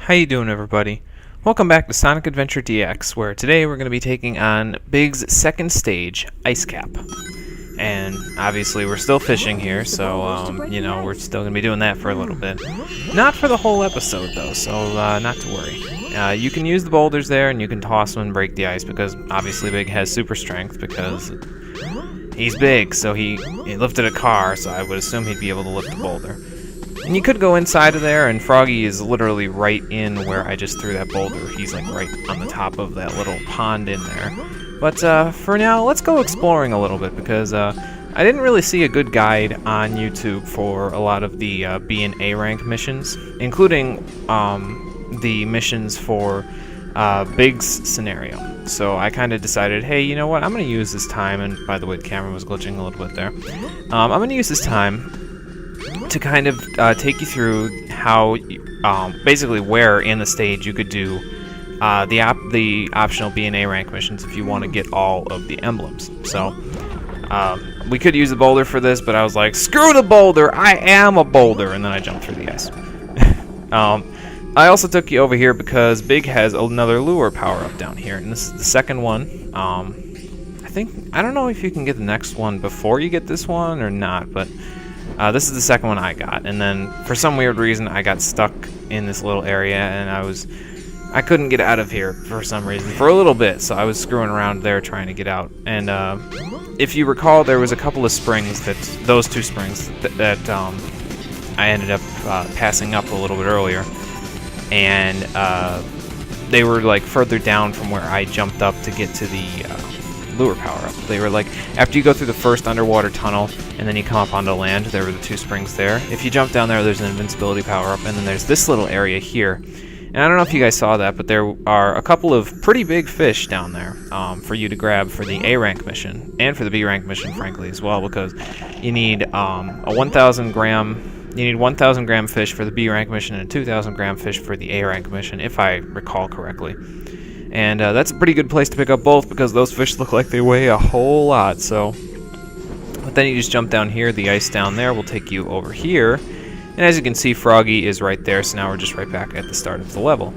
How you doing, everybody? Welcome back to Sonic Adventure DX, where today we're going to be taking on Big's second stage, Ice Cap. And obviously we're still fishing here, so, we're still going to be doing that for a little bit. Not for the whole episode, though, so not to worry. You can use the boulders there, and you can toss them and break the ice, because obviously Big has super strength, because he's big, so he lifted a car, so I would assume he'd be able to lift the boulder. And you could go inside of there, and Froggy is literally right in where I just threw that boulder. He's like right on the top of that little pond in there. But for now, let's go exploring a little bit, because I didn't really see a good guide on YouTube for a lot of the B and A rank missions, including the missions for Big's scenario. So I kind of decided, hey, you know what, I'm going to use this time, and by the way, the camera was glitching a little bit there. I'm going to use this time to kind of take you through how, basically where in the stage you could do the optional B and A rank missions if you want to get all of the emblems. So we could use a boulder for this, but I was like, screw the boulder, I am a boulder, and then I jumped through the ice. I also took you over here because Big has another lure power-up down here, and this is the second one. I don't know if you can get the next one before you get this one or not, but this is the second one I got, and then for some weird reason I got stuck in this little area, and I couldn't get out of here for some reason for a little bit, so I was screwing around there trying to get out. And if you recall, there was a couple of springs those two springs that I ended up passing up a little bit earlier, and they were like further down from where I jumped up to get to the lure power up. They were like, after you go through the first underwater tunnel and then you come up onto land, there were the two springs there. If you jump down there, there's an invincibility power up, and then there's this little area here. And I don't know if you guys saw that, but there are a couple of pretty big fish down there for you to grab for the A rank mission and for the B rank mission, frankly, as well, because you need a 1,000 gram fish for the B rank mission and a 2,000 gram fish for the A rank mission, if I recall correctly. And that's a pretty good place to pick up both, because those fish look like they weigh a whole lot. So, but then you just jump down here. The ice down there will take you over here. And as you can see, Froggy is right there. So now we're just right back at the start of the level.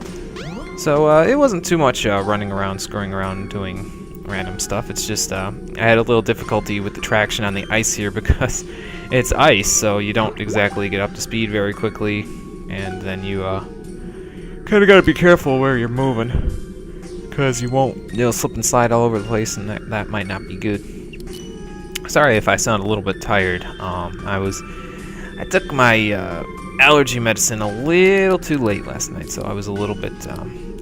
So it wasn't too much running around, screwing around, doing random stuff. It's just I had a little difficulty with the traction on the ice here because it's ice. So you don't exactly get up to speed very quickly. And then you kind of got to be careful where you're moving, because you'll slip and slide all over the place, and that might not be good. Sorry if I sound a little bit tired. I took my allergy medicine a little too late last night, so I was a little bit,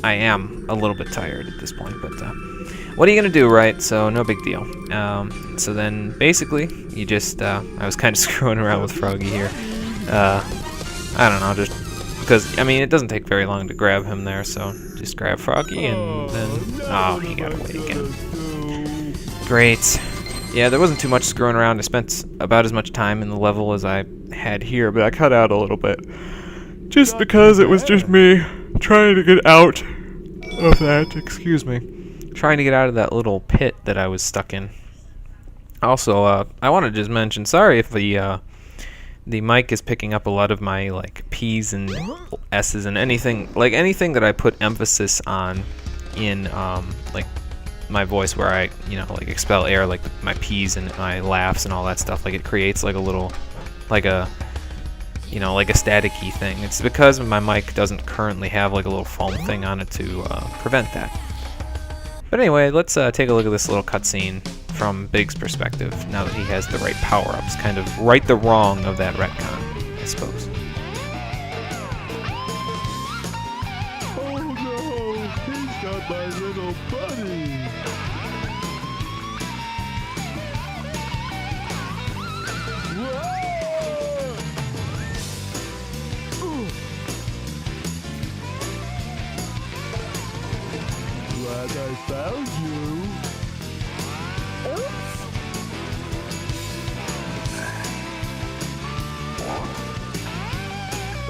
I am a little bit tired at this point, but what are you gonna do, right? So no big deal. So then basically, you just, I was kind of screwing around with Froggy here. I don't know, just because, I mean, it doesn't take very long to grab him there, so just grab Froggy, and then, oh, he got away again. Great. Yeah, there wasn't too much screwing around. I spent about as much time in the level as I had here, but I cut out a little bit, just because it was just me trying to get out of that, trying to get out of that little pit that I was stuck in. Also, I want to just mention, sorry if the mic is picking up a lot of my like P's and S's and anything that I put emphasis on in like my voice, where I like expel air, like my P's and my laughs and all that stuff. Like it creates like a little like a staticky thing. It's because my mic doesn't currently have like a little foam thing on it to prevent that. But anyway, let's take a look at this little cutscene from Big's perspective, now that he has the right power-ups, kind of right the wrong of that retcon, I suppose. Oh no, he's got my little buddy. Glad I found you.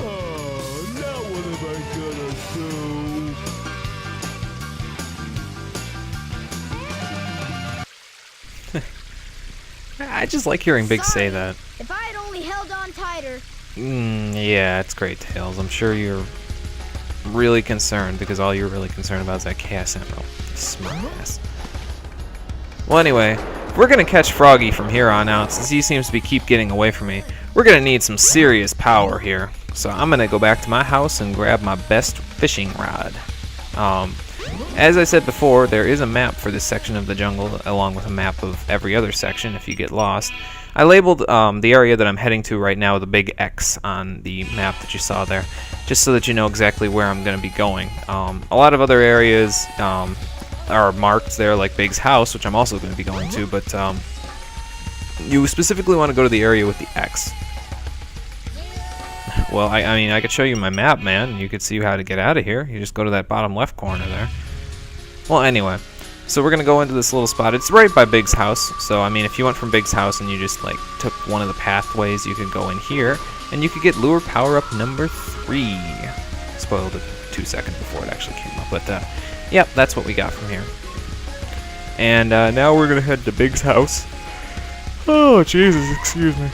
Oh, now what am I gonna do? I just like hearing Big say that. If I had only held on tighter. Yeah, it's great, Tails. I'm sure you're really concerned because all you're really concerned about is that Chaos Emerald. Smart ass. Well, anyway, if we're gonna catch Froggy from here on out, since he seems to keep getting away from me, we're gonna need some serious power here. So I'm gonna go back to my house and grab my best fishing rod. As I said before, there is a map for this section of the jungle, along with a map of every other section if you get lost. I labeled the area that I'm heading to right now with a big X on the map that you saw there, just so that you know exactly where I'm going to be going. A lot of other areas are marked there, like Big's house, which I'm also going to be going to, but you specifically want to go to the area with the X. Well, I mean, I could show you my map, man. You could see how to get out of here. You just go to that bottom left corner there. Well, anyway, so we're gonna go into this little spot. It's right by Big's house, so I mean, if you went from Big's house and you just like took one of the pathways, you could go in here, and you could get lure power up number 3. Spoiled it 2 seconds before it actually came up, but yep, that's what we got from here. And now we're gonna head to Big's house. Oh, Jesus, excuse me.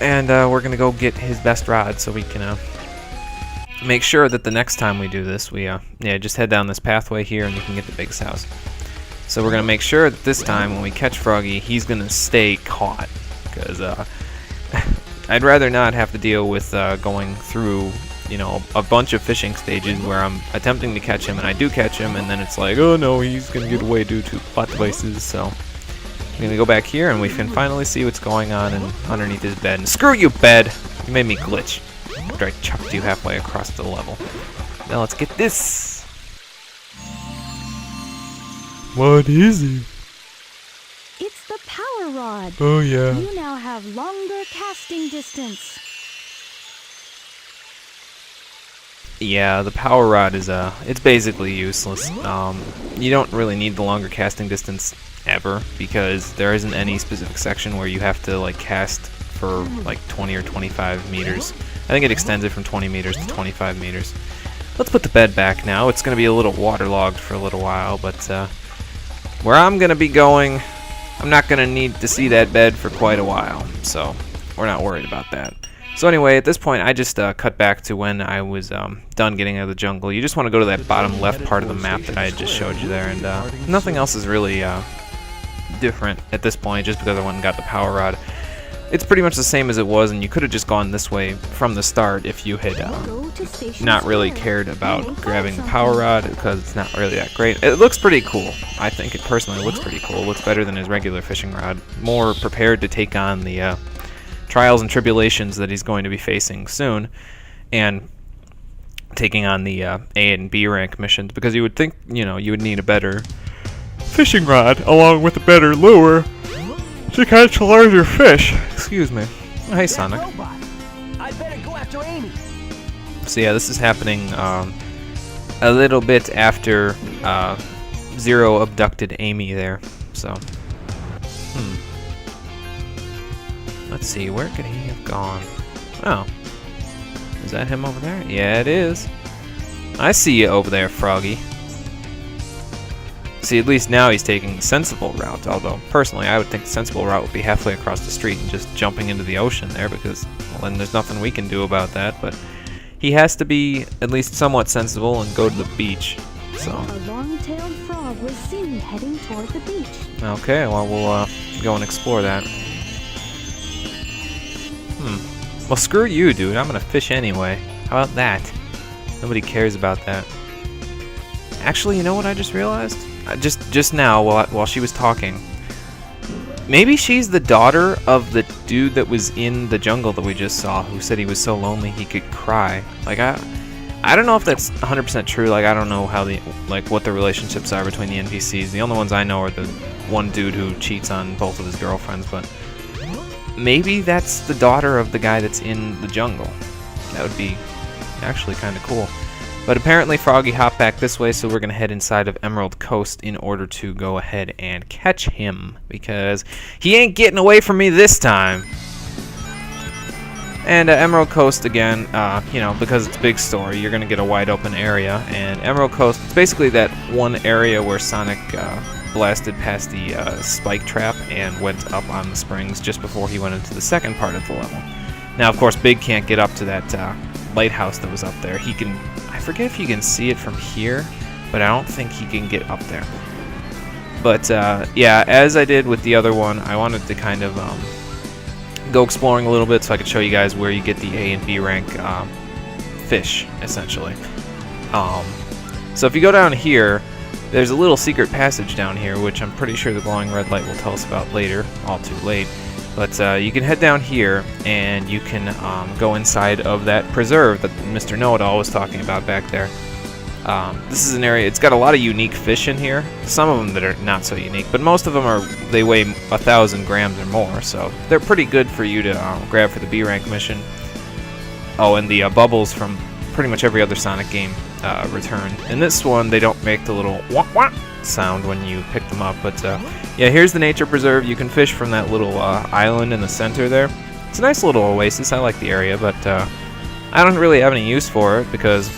And we're gonna go get his best rod so we can make sure that the next time we do this, we just head down this pathway here and you can get to Big's house. So we're gonna make sure that this time when we catch Froggy, he's gonna stay caught, because I'd rather not have to deal with going through, you know, a bunch of fishing stages where I'm attempting to catch him and I do catch him, and then it's like, oh no, he's gonna get away due to plot devices. So I'm gonna go back here and we can finally see what's going on underneath his bed. And screw you, bed! You made me glitch after I chucked you halfway across the level. Now let's get this. What is it? It's the power rod. Oh yeah. You now have longer casting distance. Yeah, the power rod is it's basically useless. You don't really need the longer casting distance ever, because there isn't any specific section where you have to like cast for like 20 or 25 meters. I think it extends it from 20 meters to 25 meters. Let's put the bed back now. It's going to be a little waterlogged for a little while, but where I'm going to be going, I'm not going to need to see that bed for quite a while, so we're not worried about that. So anyway, at this point, I just cut back to when I was done getting out of the jungle. You just want to go to that bottom left part of the map that I just showed you there, and nothing else is really different at this point, just because I went and got the power rod. It's pretty much the same as it was, and you could have just gone this way from the start if you had not really cared about grabbing the power rod, because it's not really that great. It looks pretty cool. I think it personally looks pretty cool. It looks better than his regular fishing rod. More prepared to take on the trials and tribulations that he's going to be facing soon, and taking on the A and B rank missions, because you would think, you know, you would need a better fishing rod along with a better lure to catch larger fish. Excuse me. Oh, hey, Sonic. I better go after Amy. So yeah, this is happening a little bit after Zero abducted Amy there. So, let's see, where could he have gone? Oh, is that him over there? Yeah, it is. I see you over there, Froggy. See, at least now he's taking the sensible route, although, personally, I would think the sensible route would be halfway across the street and just jumping into the ocean there, because, well, then there's nothing we can do about that, but he has to be at least somewhat sensible and go to the beach, so. A long-tailed frog was seen heading toward the beach. Okay, well, we'll go and explore that. Well, screw you, dude. I'm gonna fish anyway. How about that? Nobody cares about that. Actually, you know what I just realized? Just now, while she was talking, maybe she's the daughter of the dude that was in the jungle that we just saw, who said he was so lonely he could cry. Like, I don't know if that's 100% true. Like, I don't know how what the relationships are between the NPCs. The only ones I know are the one dude who cheats on both of his girlfriends, but maybe that's the daughter of the guy that's in the jungle. That would be actually kind of cool. But apparently Froggy hopped back this way, so we're going to head inside of Emerald Coast in order to go ahead and catch him, because he ain't getting away from me this time. And Emerald Coast, again, you know, because it's a big story, you're going to get a wide open area. And Emerald Coast, it's basically that one area where Sonic blasted past the spike trap and went up on the springs just before he went into the second part of the level. Now, of course, Big can't get up to that lighthouse that was up there. He can, I I forget if you can see it from here, but I don't think he can get up there. But yeah, as I did with the other one, I wanted to kind of go exploring a little bit so I could show you guys where you get the A and B rank fish, essentially. So if you go down here, there's a little secret passage down here, which I'm pretty sure the glowing red light will tell us about later, all too late. But you can head down here, and you can go inside of that preserve that Mr. Know-It-All was talking about back there. This is an area, it's got a lot of unique fish in here. Some of them that are not so unique, but most of them they weigh 1,000 grams or more, so they're pretty good for you to grab for the B rank mission. Oh, and the bubbles from pretty much every other Sonic game return. In this one, they don't make the little wah wah sound when you pick them up, but yeah, here's the nature preserve. You can fish from that little island in the center there. It's a nice little oasis. I like the area, but I don't really have any use for it because,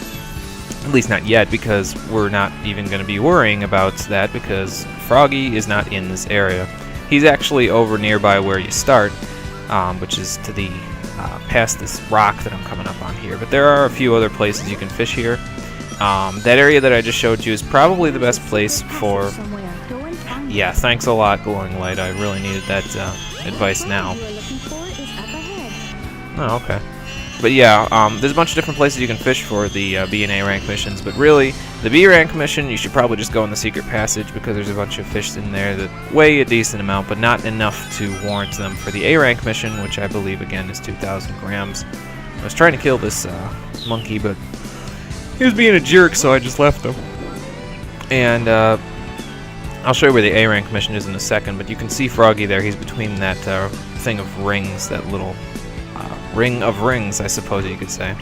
at least not yet, because we're not even going to be worrying about that because Froggy is not in this area. He's actually over nearby where you start, which is to the past this rock that I'm coming up on here. But there are a few other places you can fish here. That area that I just showed you is probably the best place for... Yeah, thanks a lot, Glowing Light. I really needed that advice now. Oh, okay. But yeah, there's a bunch of different places you can fish for the B and A rank missions, but really, the B rank mission, you should probably just go in the secret passage because there's a bunch of fish in there that weigh a decent amount, but not enough to warrant them for the A rank mission, which I believe, again, is 2,000 grams. I was trying to kill this monkey, but he was being a jerk, so I just left him. And I'll show you where the A rank mission is in a second, but you can see Froggy there. He's between that thing of rings, that little ring of rings, I suppose you could say.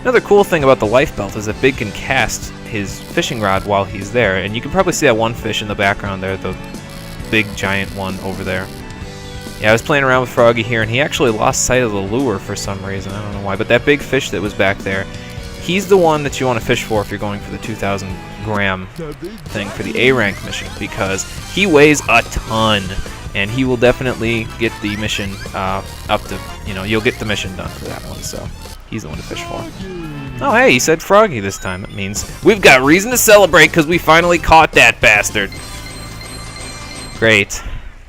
Another cool thing about the life belt is that Big can cast his fishing rod while he's there, and you can probably see that one fish in the background there, the big giant one over there. Yeah, I was playing around with Froggy here, and he actually lost sight of the lure for some reason. I don't know why, but that big fish that was back there, he's the one that you want to fish for if you're going for the 2,000 gram thing for the A rank mission, because he weighs a ton. And he will definitely get the mission up to, you'll get the mission done for that one, so he's the one to fish for. Oh, hey, he said Froggy this time. It means we've got reason to celebrate because we finally caught that bastard. Great.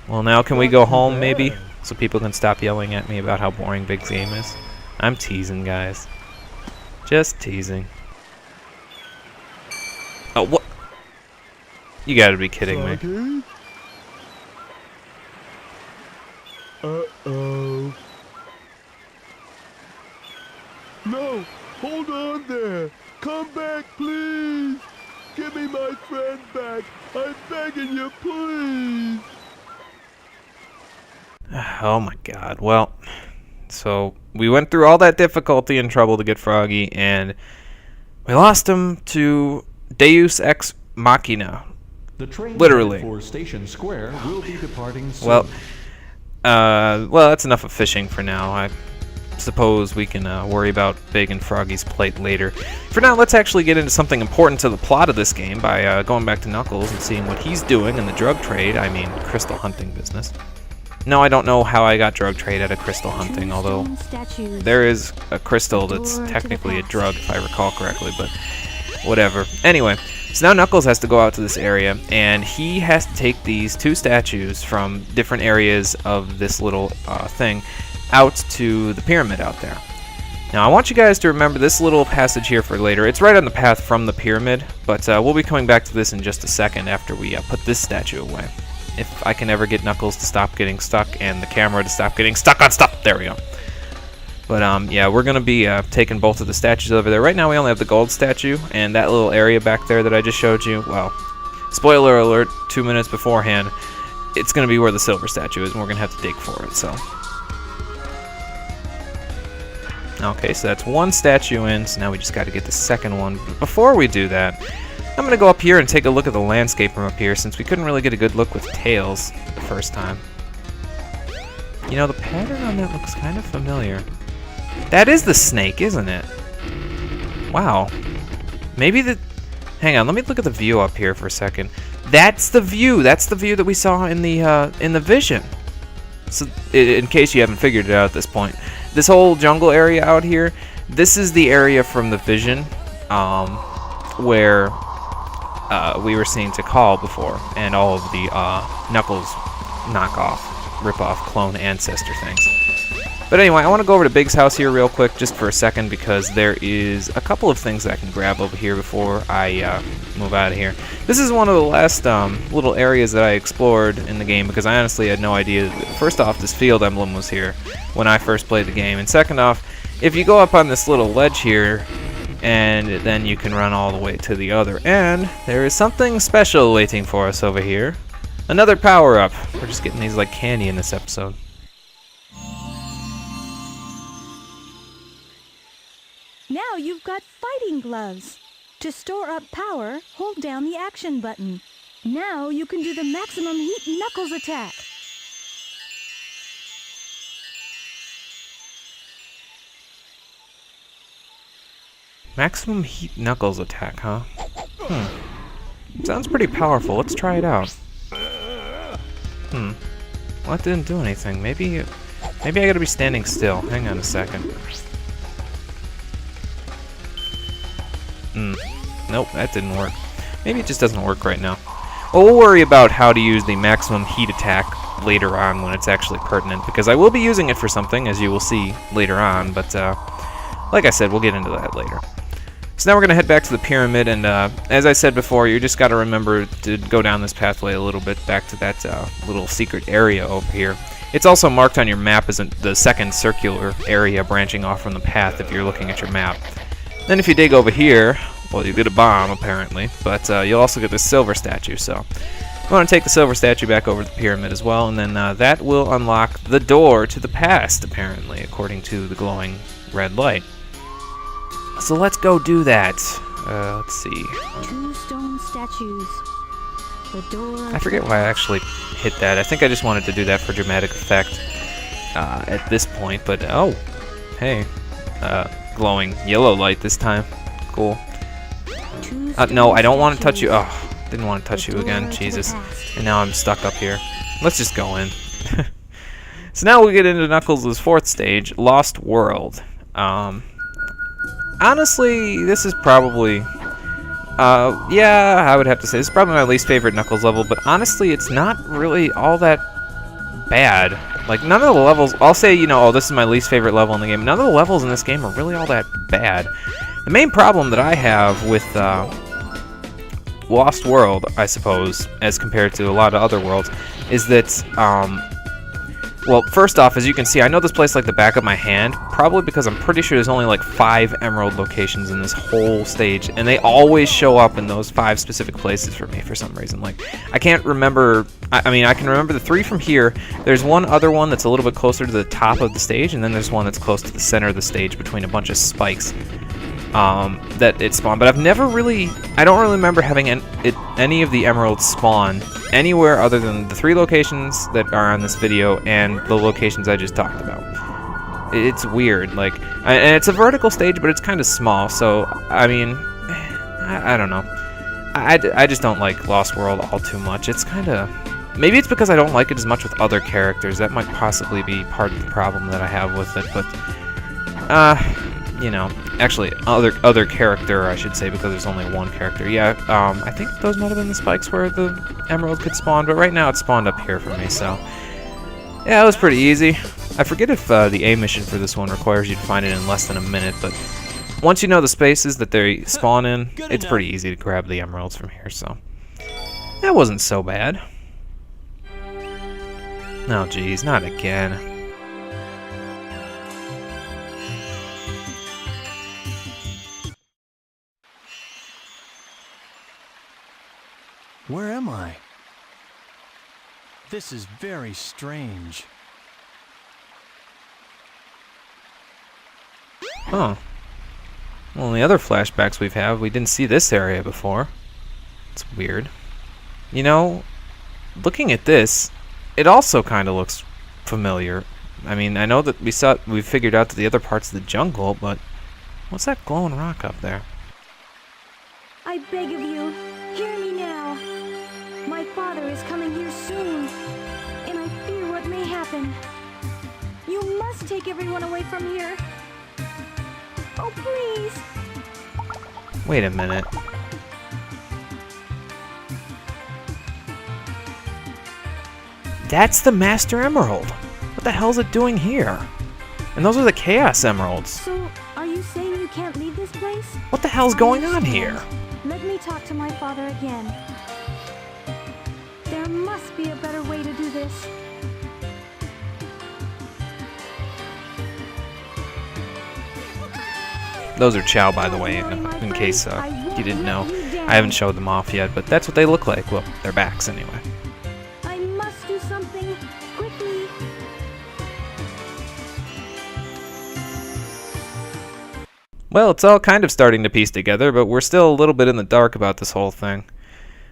Well, now can we go home, maybe? So people can stop yelling at me about how boring Big's game is. I'm teasing, guys. Just teasing. Oh, what? You gotta be kidding me. Uh-oh. No! Hold on there! Come back, please! Give me my friend back! I'm begging you, please! Oh my god. Well, so we went through all that difficulty and trouble to get Froggy, and we lost him to Deus Ex Machina. The train literally. For Station Square will be departing soon. Well, that's enough of fishing for now. I suppose we can worry about Big and Froggy's plate later. For now, let's actually get into something important to the plot of this game by going back to Knuckles and seeing what he's doing in the drug trade, I mean, crystal hunting business. No, I don't know how I got drug trade out of crystal hunting, although there is a crystal that's technically a drug, if I recall correctly, but whatever. Anyway, so now Knuckles has to go out to this area, and he has to take these two statues from different areas of this little thing out to the pyramid out there. Now, I want you guys to remember this little passage here for later. It's right on the path from the pyramid, but we'll be coming back to this in just a second after we put this statue away. If I can ever get Knuckles to stop getting stuck and the camera to stop getting stuck on stuff. There we go. But yeah, we're going to be taking both of the statues over there. Right now we only have the gold statue, and that little area back there that I just showed you, well, spoiler alert, 2 minutes beforehand, it's going to be where the silver statue is, and we're going to have to dig for it, so. Okay, so that's one statue in, so now we just got to get the second one. But before we do that, I'm going to go up here and take a look at the landscape from up here, since we couldn't really get a good look with Tails the first time. You know, the pattern on that looks kind of familiar. That is the snake, isn't it? Wow. Maybe the... Hang on, let me look at the view up here for a second. That's the view. That's the view that we saw in the vision. So, in case you haven't figured it out at this point, this whole jungle area out here, this is the area from the vision. where we were seeing Tikal before, and all of the Knuckles knockoff, rip-off, clone ancestor things. But anyway, I want to go over to Big's house here real quick, just for a second, because there is a couple of things that I can grab over here before I move out of here. This is one of the last little areas that I explored in the game, because I honestly had no idea. First off, this field emblem was here when I first played the game, and second off, if you go up on this little ledge here, and then you can run all the way to the other end, there is something special waiting for us over here. Another power-up. We're just getting these like candy in this episode. Now you've got fighting gloves. To store up power, hold down the action button. Now you can do the maximum heat Knuckles attack. Maximum heat Knuckles attack, huh? Sounds pretty powerful. Let's try it out. Well, that didn't do anything. Maybe I gotta be standing still. Hang on a second. Nope, that didn't work. Maybe it just doesn't work right now. Well, we'll worry about how to use the maximum heat attack later on when it's actually pertinent, because I will be using it for something, as you will see later on, but like I said, we'll get into that later. So now we're going to head back to the pyramid, and as I said before, you just got to remember to go down this pathway a little bit back to that little secret area over here. It's also marked on your map as the second circular area branching off from the path if you're looking at your map. Then if you dig over here, well, you get a bomb apparently, but you'll also get this silver statue, so we want to take the silver statue back over to the pyramid as well, and then that will unlock the door to the past, apparently, according to the glowing red light. So let's go do that. Let's see. 2 stone statues. The door. I forget why I actually hit that. I think I just wanted to do that for dramatic effect at this point, but oh, hey. Glowing yellow light this time. Cool. No, I don't want to touch you. Oh, didn't want to touch you again. Jesus. And now I'm stuck up here. Let's just go in. So now we get into Knuckles' 4th stage, Lost World. Honestly, this is probably... yeah, I would have to say this is probably my least favorite Knuckles level, but honestly, it's not really all that bad. Like, none of the levels... I'll say, you know, oh, this is my least favorite level in the game. None of the levels in this game are really all that bad. The main problem that I have with Lost World, I suppose, as compared to a lot of other worlds, is that, well, first off, as you can see, I know this place like the back of my hand, probably because I'm pretty sure there's only like 5 emerald locations in this whole stage, and they always show up in those 5 specific places for me for some reason. Like, I can't remember, I mean, I can remember the 3 from here. There's one other one that's a little bit closer to the top of the stage, and then there's one that's close to the center of the stage between a bunch of spikes that it spawned. But I've never really, I don't really remember having any of the emeralds spawn anywhere other than the 3 locations that are on this video and the locations I just talked about. It's weird, like, and it's a vertical stage, but it's kind of small, so, I mean, I don't know. I just don't like Lost World all too much. It's kind of, maybe it's because I don't like it as much with other characters. That might possibly be part of the problem that I have with it, but, you know, actually, other character, I should say, because there's only one character. Yeah, I think those might have been the spikes where the emerald could spawn, but right now it's spawned up here for me, so... Yeah, it was pretty easy. I forget if the A mission for this one requires you to find it in less than a minute, but once you know the spaces that they spawn in, it's pretty easy to grab the emeralds from here, so... That wasn't so bad. Oh, geez, not again. Where am I? This is very strange. Huh. Well, in the other flashbacks we didn't see this area before. It's weird. You know, looking at this, it also kind of looks familiar. I mean, I know that we figured out that the other parts of the jungle, but what's that glowing rock up there? I beg of you, hear me now. My father is coming here soon, and I fear what may happen. You must take everyone away from here. Oh, please. Wait a minute. That's the Master Emerald. What the hell is it doing here? And those are the Chaos Emeralds. So, are you saying you can't leave this place? What the hell's going on here? Let me talk to my father again. There must be a better way to do this. Those are Chow, by the way, in case you didn't know. I haven't showed them off yet, but that's what they look like. Well, their backs anyway. I must do something quickly. Well, it's all kind of starting to piece together, but we're still a little bit in the dark about this whole thing.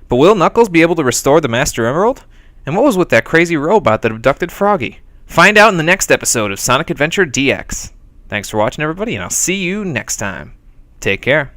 But will Knuckles be able to restore the Master Emerald? And what was with that crazy robot that abducted Froggy? Find out in the next episode of Sonic Adventure DX. Thanks for watching, everybody, and I'll see you next time. Take care.